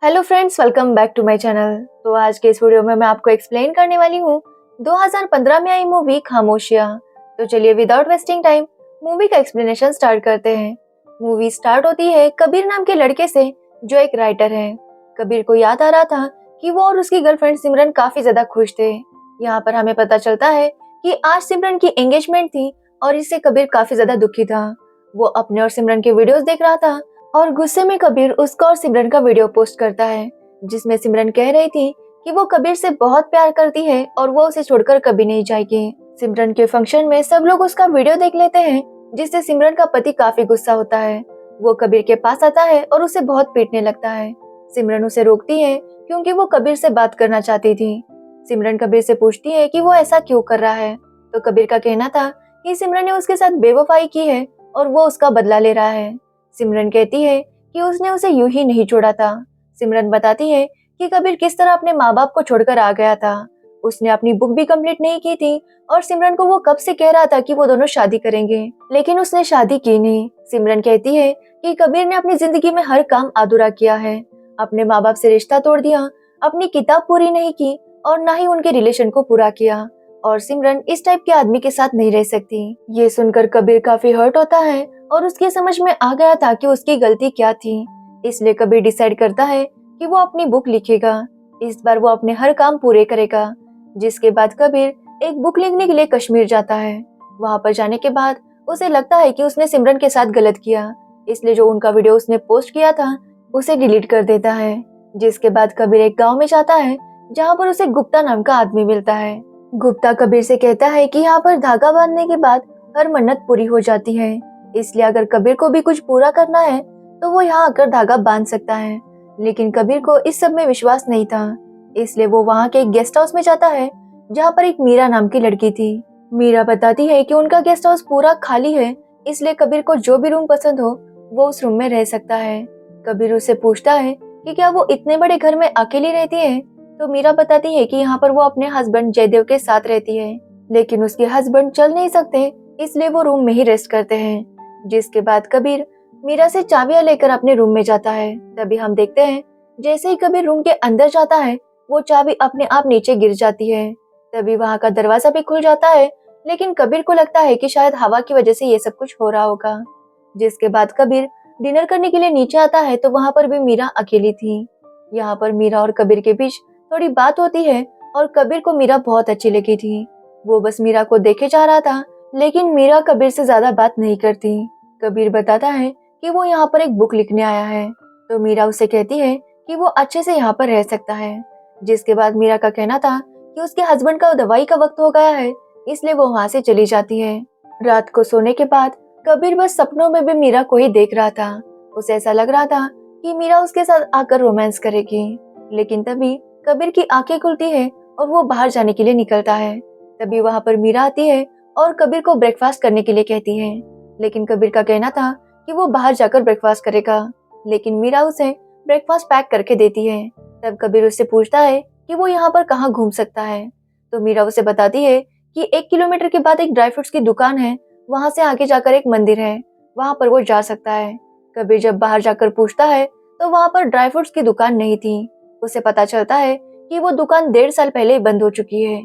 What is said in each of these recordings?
Hello friends, welcome back to my channel. तो आज के इस वीडियो में मैं आपको एक्सप्लेन करने वाली हूँ 2015 में आई मूवी खामोशियाँ। तो चलिए विदाउट वेस्टिंग टाइम मूवी का एक्सप्लेनेशन स्टार्ट करते हैं। मूवी स्टार्ट होती है कबीर नाम के लड़के से जो एक राइटर है। कबीर को याद आ रहा था कि वो और उसकी गर्लफ्रेंड सिमरन काफी ज्यादा खुश थे। यहाँ पर हमें पता चलता है कि आज सिमरन की एंगेजमेंट थी और इससे कबीर काफी ज्यादा दुखी था। वो अपने और सिमरन के वीडियोस देख रहा था और गुस्से में कबीर उसका और सिमरन का वीडियो पोस्ट करता है जिसमें सिमरन कह रही थी कि वो कबीर से बहुत प्यार करती है और वो उसे छोड़कर कभी नहीं जाएगी। सिमरन के फंक्शन में सब लोग उसका वीडियो देख लेते हैं जिससे सिमरन का पति काफी गुस्सा होता है। वो कबीर के पास आता है और उसे बहुत पीटने लगता है। सिमरन उसे रोकती है क्योंकि वो कबीर से बात करना चाहती थी। सिमरन कबीर से पूछती है कि वो ऐसा क्यों कर रहा है, तो कबीर का कहना था कि सिमरन ने उसके साथ बेवफाई की है और वो उसका बदला ले रहा है। सिमरन कहती है कि उसने उसे यूं ही नहीं छोड़ा था। सिमरन बताती है कि कबीर किस तरह अपने माँ बाप को छोड़कर आ गया था। उसने अपनी बुक भी कंप्लीट नहीं की थी और सिमरन को वो कब से कह रहा था कि वो दोनों शादी करेंगे, लेकिन उसने शादी की नहीं। सिमरन कहती है कि कबीर ने अपनी जिंदगी में हर काम अधूरा किया है, अपने माँ बाप से रिश्ता तोड़ दिया, अपनी किताब पूरी नहीं की और ना ही उनके रिलेशन को पूरा किया, और सिमरन इस टाइप के आदमी के साथ नहीं रह सकती। ये सुनकर कबीर काफी हर्ट होता है और उसके समझ में आ गया था कि उसकी गलती क्या थी। इसलिए कबीर डिसाइड करता है कि वो अपनी बुक लिखेगा। इस बार वो अपने हर काम पूरे करेगा। जिसके बाद कबीर एक बुक लिखने के लिए कश्मीर जाता है। वहां पर जाने के बाद उसे लगता है कि उसने सिमरन के साथ गलत किया, इसलिए जो उनका वीडियो उसने पोस्ट किया था उसे डिलीट कर देता है। जिसके बाद कबीर एक गाँव में जाता है जहाँ पर उसे गुप्ता नाम का आदमी मिलता है। गुप्ता कबीर से कहता है कि यहाँ पर धागा बांधने के बाद हर मन्नत पूरी हो जाती है, इसलिए अगर कबीर को भी कुछ पूरा करना है तो वो यहाँ आकर धागा बांध सकता है। लेकिन कबीर को इस सब में विश्वास नहीं था, इसलिए वो वहाँ के एक गेस्ट हाउस में जाता है जहाँ पर एक मीरा नाम की लड़की थी। मीरा बताती है कि उनका गेस्ट हाउस पूरा खाली है, इसलिए कबीर को जो भी रूम पसंद हो वो उस रूम में रह सकता है। कबीर उससे पूछता है कि क्या वो इतने बड़े घर में अकेली रहती है, तो मीरा बताती है कि यहाँ पर वो अपने हस्बैंड जयदेव के साथ रहती है, लेकिन उसके हस्बैंड चल नहीं सकते, इसलिए वो रूम में ही रेस्ट करते हैं। जिसके बाद कबीर मीरा से चाबियां लेकर अपने रूम में जाता है। तभी हम देखते हैं जैसे ही कबीर रूम के अंदर जाता है वो चाबी अपने आप नीचे गिर जाती है। तभी वहाँ का दरवाजा भी खुल जाता है, लेकिन कबीर को लगता है कि शायद हवा की वजह से ये सब कुछ हो रहा होगा। जिसके बाद कबीर डिनर करने के लिए नीचे आता है तो वहाँ पर भी मीरा अकेली थी। यहाँ पर मीरा और कबीर के बीच थोड़ी बात होती है और कबीर को मीरा बहुत अच्छी लगी थी। वो बस मीरा को देखे जा रहा था, लेकिन मीरा कबीर से ज्यादा बात नहीं करती। कबीर बताता है कि वो यहाँ पर एक बुक लिखने आया है, तो मीरा उसे कहती है कि वो अच्छे से यहाँ पर रह सकता है। जिसके बाद मीरा का कहना था कि उसके हस्बैंड का दवाई का वक्त हो गया है, इसलिए वो वहाँ से चली जाती है। रात को सोने के बाद कबीर बस सपनों में भी मीरा को ही देख रहा था। उसे ऐसा लग रहा था कि मीरा उसके साथ आकर रोमांस करेगी, लेकिन तभी कबीर की आंखें खुलती है और वो बाहर जाने के लिए निकलता है। तभी वहाँ पर मीरा आती है और कबीर को ब्रेकफास्ट करने के लिए कहती है, लेकिन कबीर का कहना था कि वो बाहर जाकर ब्रेकफास्ट करेगा, लेकिन मीरा उसे ब्रेकफास्ट पैक करके देती है। तब कबीर उससे पूछता है कि वो यहाँ पर कहाँ घूम सकता है, तो मीरा उसे बताती है कि 1 किलोमीटर के बाद एक ड्राई फ्रूट्स की दुकान है, वहाँ से आगे जाकर एक मंदिर है, वहाँ पर वो जा सकता है। कबीर जब बाहर जाकर पूछता है तो वहाँ पर ड्राई फ्रूट्स की दुकान नहीं थी। उसे पता चलता है कि वो दुकान 1.5 साल पहले ही बंद हो चुकी है।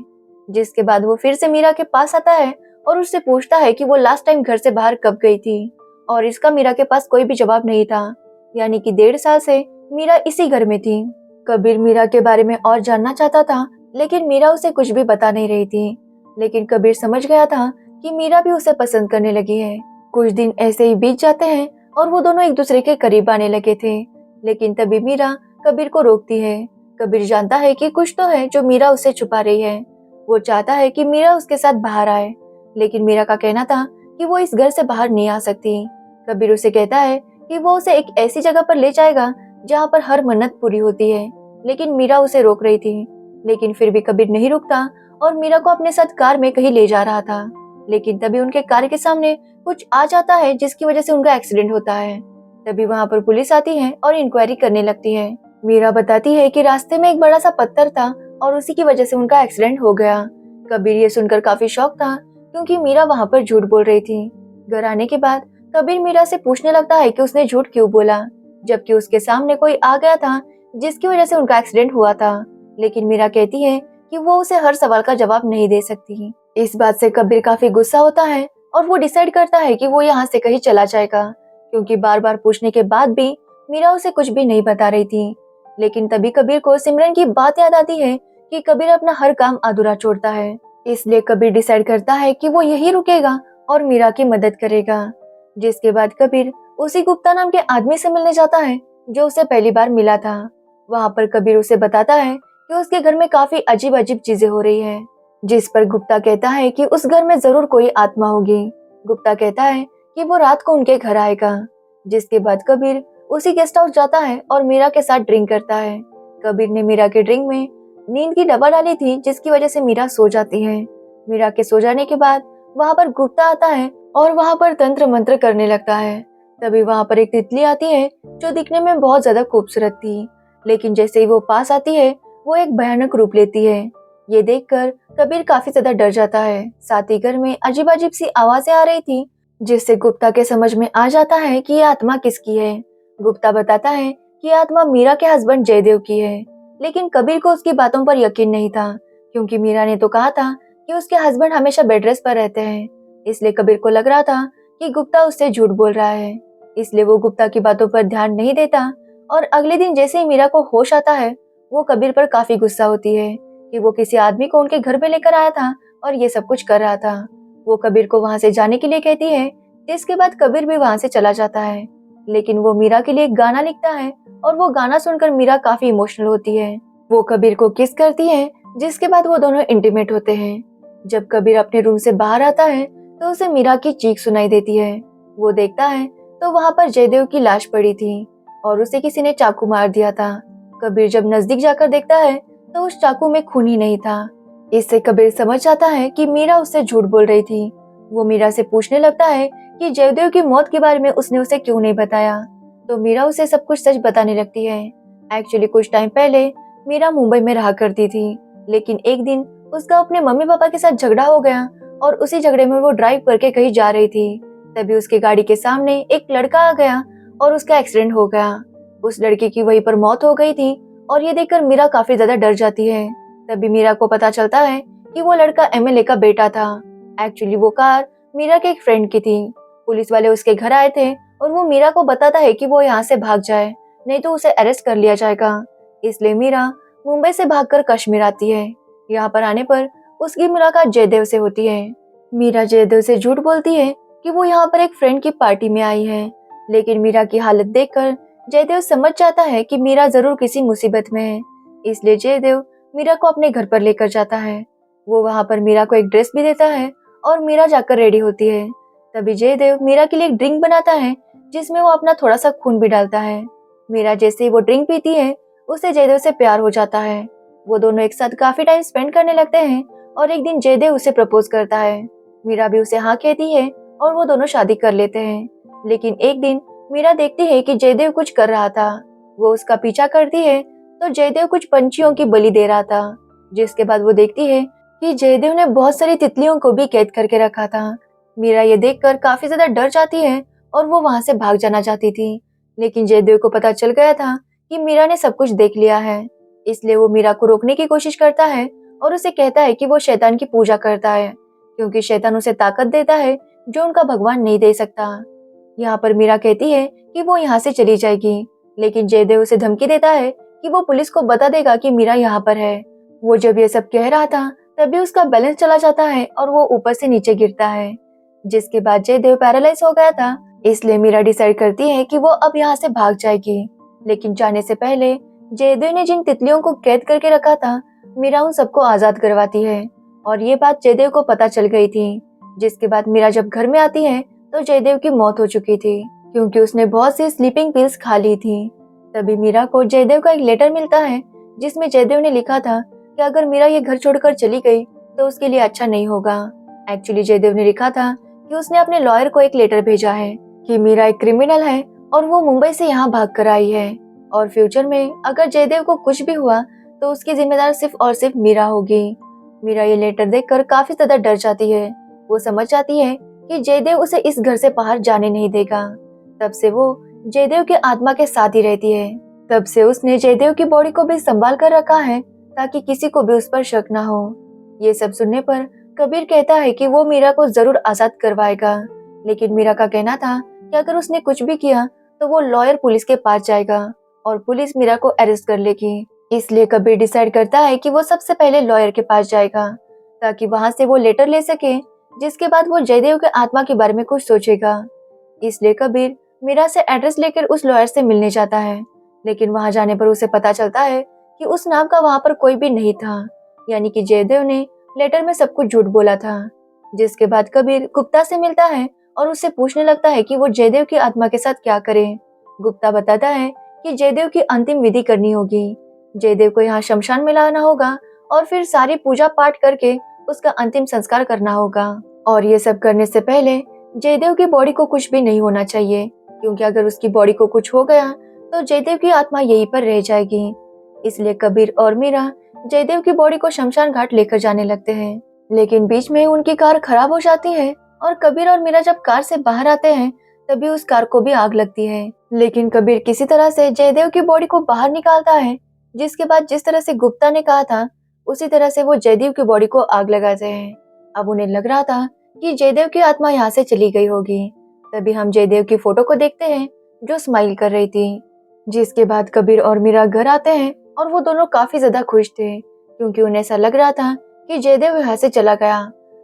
जिसके बाद वो फिर से मीरा के पास आता है और उससे पूछता है कि वो लास्ट टाइम घर से बाहर कब गई थी, और इसका मीरा के पास कोई भी जवाब नहीं था, यानी कि 1.5 साल से मीरा इसी घर में थी। कबीर मीरा के बारे में और जानना चाहता था, लेकिन मीरा उसे कुछ भी बता नहीं रही थी। लेकिन कबीर समझ गया था कि मीरा भी उसे पसंद करने लगी है। कुछ दिन ऐसे ही बीत जाते हैं और वो दोनों एक दूसरे के करीब आने लगे थे, लेकिन तभी मीरा कबीर को रोकती है। कबीर जानता है कि कुछ तो है जो मीरा उससे छुपा रही है। वो चाहता है कि मीरा उसके साथ बाहर आए, लेकिन मीरा का कहना था कि वो इस घर से बाहर नहीं आ सकती। कबीर उसे कहता है कि वो उसे एक ऐसी जगह पर ले जाएगा जहाँ पर हर मन्नत पूरी होती है, लेकिन मीरा उसे रोक रही थी। लेकिन फिर भी कबीर नहीं रुकता और मीरा को अपने साथ कार में कहीं ले जा रहा था, लेकिन तभी उनके कार के सामने कुछ आ जाता है जिसकी वजह से उनका एक्सीडेंट होता है। तभी वहाँ पर पुलिस आती है और इंक्वायरी करने लगती है। मीरा बताती है कि रास्ते में एक बड़ा सा पत्थर था और उसी की वजह से उनका एक्सीडेंट हो गया। कबीर ये सुनकर काफी शॉक था क्योंकि मीरा वहाँ पर झूठ बोल रही थी। घर आने के बाद कबीर मीरा से पूछने लगता है कि उसने झूठ क्यों बोला, जबकि उसके सामने कोई आ गया था जिसकी वजह से उनका एक्सीडेंट हुआ था। लेकिन मीरा कहती है कि वो उसे हर सवाल का जवाब नहीं दे सकती। इस बात से कबीर काफी गुस्सा होता है और वो डिसाइड करता है कि वो यहाँ से कहीं चला जाएगा, क्योंकि बार बार पूछने के बाद भी मीरा उसे कुछ भी नहीं बता रही थी। लेकिन तभी कबीर को सिमरन की बात याद आती है कि कबीर अपना हर काम अधूरा छोड़ता है। इसलिए कबीर डिसाइड करता है कि वो यहीं रुकेगा और मीरा की मदद करेगा। जिसके बाद कबीर उसी गुप्ता नाम के आदमी से मिलने जाता है जो उसे पहली बार मिला था। वहाँ पर कबीर उसे बताता है कि उसके घर में काफी अजीब अजीब चीजें हो रही है, जिस पर गुप्ता कहता है कि उस घर में जरूर कोई आत्मा होगी। गुप्ता कहता है कि वो रात को उनके घर आएगा। जिसके बाद कबीर उसी गेस्ट हाउस जाता है और मीरा के साथ ड्रिंक करता है। कबीर ने मीरा के ड्रिंक में नींद की दवा डाली थी, जिसकी वजह से मीरा सो जाती है। मीरा के सो जाने के बाद वहाँ पर गुप्ता आता है और वहाँ पर तंत्र मंत्र करने लगता है। तभी वहाँ पर एक तितली आती है जो दिखने में बहुत ज्यादा खूबसूरत थी, लेकिन जैसे ही वो पास आती है वो एक भयानक रूप लेती है। ये देखकर कबीर काफी ज्यादा डर जाता है। साथ ही घर में अजीब अजीब सी आवाजें आ रही थी, जिससे गुप्ता के समझ में आ जाता है कि ये आत्मा किसकी है। गुप्ता बताता है कि ये आत्मा मीरा के हस्बैंड जयदेव की है, लेकिन कबीर को उसकी बातों पर यकीन नहीं था, क्योंकि मीरा ने तो कहा था कि उसके हस्बैंड हमेशा बेड रेस्ट पर रहते हैं। इसलिए कबीर को लग रहा था कि गुप्ता उससे झूठ बोल रहा है। इसलिए वो गुप्ता की बातों पर ध्यान नहीं देता। और अगले दिन जैसे ही मीरा को होश आता है, वो कबीर पर काफी गुस्सा होती है कि वो किसी आदमी को उनके घर पे लेकर आया था और ये सब कुछ कर रहा था। वो कबीर को वहां से जाने के लिए कहती है, जिसके बाद कबीर भी वहां से चला जाता है। लेकिन वो मीरा के लिए एक गाना लिखता है और वो गाना सुनकर मीरा काफी इमोशनल होती है। वो कबीर को किस करती है, जिसके बाद वो दोनों इंटीमेट होते हैं। जब कबीर अपने रूम से बाहर आता है तो उसे मीरा की चीख सुनाई देती है। वो देखता है तो वहां पर जयदेव की लाश पड़ी थी और उसे किसी ने चाकू मार दिया था। कबीर जब नजदीक जाकर देखता है तो उस चाकू में खून ही नहीं था। इससे कबीर समझ जाता है कि मीरा उससे झूठ बोल रही थी। वो मीरा से पूछने लगता है कि जयदेव की मौत के बारे में उसने उसे क्यों नहीं बताया। तो मीरा उसे सब कुछ सच बताने लगती है। एक्चुअली कुछ टाइम पहले मीरा मुंबई में रहा करती थी, लेकिन एक दिन उसका अपने मम्मी पापा के साथ झगड़ा हो गया और उसी झगड़े में वो ड्राइव करके कहीं जा रही थी। तभी उसकी गाड़ी के सामने एक लड़का आ गया और उसका एक्सीडेंट हो गया। उस लड़की की वहीं पर मौत हो गई थी और ये देखकर मीरा काफी ज्यादा डर जाती है। तभी मीरा को पता चलता है कि वो लड़का एमएलए का बेटा था। एक्चुअली वो कार मीरा के एक फ्रेंड की थी। पुलिस वाले उसके घर आए थे और वो मीरा को बताता है कि वो यहाँ से भाग जाए, नहीं तो उसे अरेस्ट कर लिया जाएगा। इसलिए मीरा मुंबई से भागकर कश्मीर आती है। यहाँ पर आने पर उसकी मुलाकात जयदेव से होती है। मीरा जयदेव से झूठ बोलती है कि वो यहाँ पर एक फ्रेंड की पार्टी में आई है, लेकिन मीरा की हालत देखकर जयदेव समझ जाता है कि मीरा जरूर किसी मुसीबत में है। इसलिए जयदेव मीरा को अपने घर पर लेकर जाता है। वो वहाँ पर मीरा को एक ड्रेस भी देता है और मीरा जाकर रेडी होती है। तभी जयदेव मीरा के लिए एक ड्रिंक बनाता है, जिसमें वो अपना थोड़ा सा खून भी डालता है। मीरा जैसे ही वो ड्रिंक पीती है, उसे जयदेव से प्यार हो जाता है। वो दोनों एक साथ काफी टाइम स्पेंड करने लगते हैं और एक दिन जयदेव उसे प्रपोज करता है। मीरा भी उसे हाँ कहती है और वो दोनों शादी कर लेते हैं। लेकिन एक दिन मीरा देखती है कि जयदेव कुछ कर रहा था। वो उसका पीछा करती है तो जयदेव कुछ पंछियों की बलि दे रहा था। जिसके बाद वो देखती है कि जयदेव ने बहुत सारी तितलियों को भी कैद करके रखा था। मीरा ये देखकर काफी ज्यादा डर जाती है और वो वहां से भाग जाना चाहती थी, लेकिन जयदेव को पता चल गया था कि मीरा ने सब कुछ देख लिया है। इसलिए वो मीरा को रोकने की कोशिश करता है और उसे कहता है कि वो शैतान की पूजा करता है, क्योंकि शैतान उसे ताकत देता है जो उनका भगवान नहीं दे सकता। यहाँ पर मीरा कहती है कि वो यहाँ से चली जाएगी, लेकिन जयदेव उसे धमकी देता है कि वो पुलिस को बता देगा कि मीरा यहाँ पर है। वो जब ये सब कह रहा था तभी उसका बैलेंस चला जाता है और वो ऊपर से नीचे गिरता है। जिसके बाद जयदेव पैरालाइज हो गया था। इसलिए मीरा डिसाइड करती है कि वो अब यहाँ से भाग जाएगी, लेकिन जाने से पहले जयदेव ने जिन तितलियों को कैद करके रखा था, मीरा उन सबको आजाद करवाती है और ये बात जयदेव को पता चल गई थी। जिसके बाद मीरा जब घर में आती है तो जयदेव की मौत हो चुकी थी, क्योंकि उसने बहुत सी स्लीपिंग पिल्स खा ली थी। तभी मीरा को जयदेव का एक लेटर मिलता है, जिसमें जयदेव ने लिखा था कि अगर मीरा ये घर छोड़कर चली गई तो उसके लिए अच्छा नहीं होगा। एक्चुअली जयदेव ने लिखा था कि उसने अपने लॉयर को एक लेटर भेजा है कि मीरा एक क्रिमिनल है और वो मुंबई से यहाँ भाग कर आई है, और फ्यूचर में अगर जयदेव को कुछ भी हुआ तो उसकी जिम्मेदार सिर्फ और सिर्फ मीरा होगी। मीरा ये लेटर देखकर काफी ज्यादा डर जाती है। वो समझ जाती है कि जयदेव उसे इस घर से बाहर जाने नहीं देगा। तब से वो जयदेव के आत्मा के साथ ही रहती है। तब से उसने जयदेव की बॉडी को भी संभाल कर रखा है ताकि किसी को भी उस पर शक ना हो। ये सब सुनने पर कबीर कहता है कि वो मीरा को जरूर आजाद करवाएगा, लेकिन मीरा का कहना था कि अगर उसने कुछ भी किया तो वो लॉयर पुलिस के पास जाएगा और पुलिस मीरा को अरेस्ट कर लेगी। इसलिए कबीर डिसाइड करता है कि वो सबसे पहले लॉयर के पास जाएगा ताकि वहां से वो लेटर ले सके, जिसके बाद वो जयदेव के आत्मा के बारे में कुछ सोचेगा। इसलिए कबीर मीरा से एड्रेस लेकर उस लॉयर से मिलने जाता है, लेकिन वहां जाने पर उसे पता चलता है कि उस नाम का वहां पर कोई भी नहीं था, यानी कि जयदेव ने लेटर में सब कुछ झूठ बोला था। जिसके बाद कबीर गुप्ता से मिलता है और उससे पूछने लगता है कि वो जयदेव की आत्मा के साथ क्या करे। गुप्ता बताता है कि जयदेव की अंतिम विधि करनी होगी, जयदेव को यहाँ शमशान में लाना होगा और फिर सारी पूजा पाठ करके उसका अंतिम संस्कार करना होगा। और ये सब करने से पहले जयदेव की बॉडी को कुछ भी नहीं होना चाहिए, क्योंकि अगर उसकी बॉडी को कुछ हो गया तो जयदेव की आत्मा यहीं पर रह जाएगी। इसलिए कबीर और मीरा जयदेव की बॉडी को शमशान घाट लेकर जाने लगते हैं, लेकिन बीच में उनकी कार खराब हो जाती है और कबीर और मीरा जब कार से बाहर आते हैं तभी उस कार को भी आग लगती है। लेकिन कबीर किसी तरह से जयदेव की बॉडी को बाहर निकालता है, जिसके बाद जिस तरह से गुप्ता ने कहा था उसी तरह से वो जयदेव की बॉडी को आग लगाते हैं। अब उन्हें लग रहा था कि जयदेव की आत्मा यहाँ से चली गई होगी। तभी हम जयदेव की फोटो को देखते हैं जो स्माइल कर रही थी। जिसके बाद कबीर और मीरा घर आते हैं और वो दोनों काफी ज्यादा खुश थे, क्योंकि उन्हें ऐसा लग रहा था कि जयदेव यहाँ से चला गया।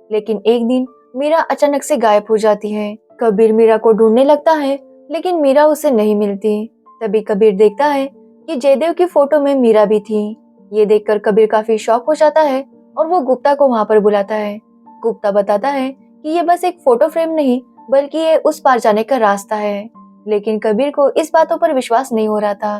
लेकिन एक दिन मीरा अचानक से गायब हो जाती है। कबीर मीरा को ढूंढने लगता है, लेकिन मीरा उसे नहीं मिलती। तभी कबीर देखता है कि जयदेव की फोटो में मीरा भी थी। ये देखकर कबीर काफी शॉक हो जाता है और वो गुप्ता को वहां पर बुलाता है। गुप्ता बताता है कि ये बस एक फोटो फ्रेम नहीं बल्कि ये उस पार जाने का रास्ता है। लेकिन कबीर को इस बातों पर विश्वास नहीं हो रहा था,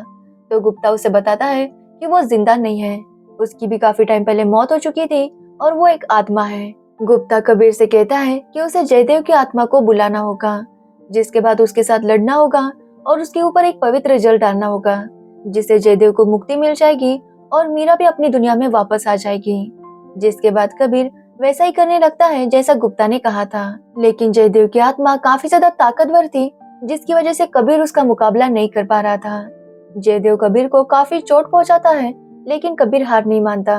तो गुप्ता उसे बताता है कि वो जिंदा नहीं है, उसकी भी काफी टाइम पहले मौत हो चुकी थी और वो एक आत्मा है। गुप्ता कबीर से कहता है कि उसे जयदेव की आत्मा को बुलाना होगा, जिसके बाद उसके साथ लड़ना होगा और उसके ऊपर एक पवित्र जल डालना होगा, जिससे जयदेव को मुक्ति मिल जाएगी और मीरा भी अपनी दुनिया में वापस आ जाएगी। जिसके बाद कबीर वैसा ही करने लगता है जैसा गुप्ता ने कहा था। लेकिन जयदेव की आत्मा काफी ज्यादा ताकतवर थी, जिसकी वजह से कबीर उसका मुकाबला नहीं कर पा रहा था। जयदेव कबीर को काफी चोट पहुंचाता है, लेकिन कबीर हार नहीं मानता।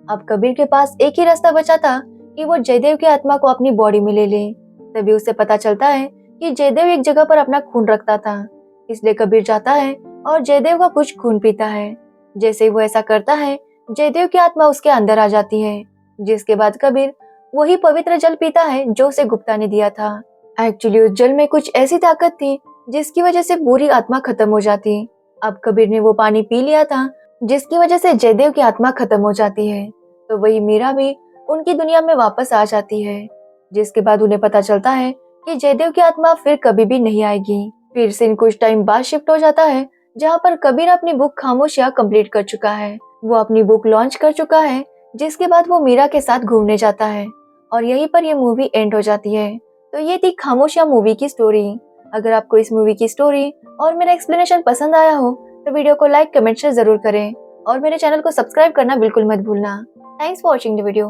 अब कबीर के पास एक ही रास्ता बचा था कि वो जयदेव की आत्मा को अपनी बॉडी में ले ले। तभी उसे पता चलता है कि जयदेव एक जगह पर अपना खून रखता था, इसलिए कबीर जाता है और जयदेव का कुछ खून पीता है। जैसे ही वो ऐसा करता है जयदेव की आत्मा उसके अंदर आ जाती है। जिसके बाद कबीर वही पवित्र जल पीता है जो उसे गुप्ता ने दिया था। एक्चुअली उस जल में कुछ ऐसी ताकत थी जिसकी वजह से बुरी आत्मा खत्म हो जाती। अब कबीर ने वो पानी पी लिया था, जिसकी वजह से जयदेव की आत्मा खत्म हो जाती है। तो वही मीरा भी उनकी दुनिया में वापस आ जाती है। जिसके बाद उन्हें पता चलता है कि जयदेव की आत्मा फिर कभी भी नहीं आएगी। फिर सीन कुछ टाइम बाद शिफ्ट हो जाता है, जहाँ पर कबीर अपनी बुक खामोशियां कंप्लीट कर चुका है। वो अपनी बुक लॉन्च कर चुका है, जिसके बाद वो मीरा के साथ घूमने जाता है और यहीं पर ये मूवी एंड हो जाती है। तो ये थी खामोशियां मूवी की स्टोरी। अगर आपको इस मूवी की स्टोरी और मेरा एक्सप्लेनेशन पसंद आया हो तो वीडियो को लाइक कमेंट शेयर जरूर करें और मेरे चैनल को सब्सक्राइब करना बिल्कुल मत भूलना। Thanks for watching the video.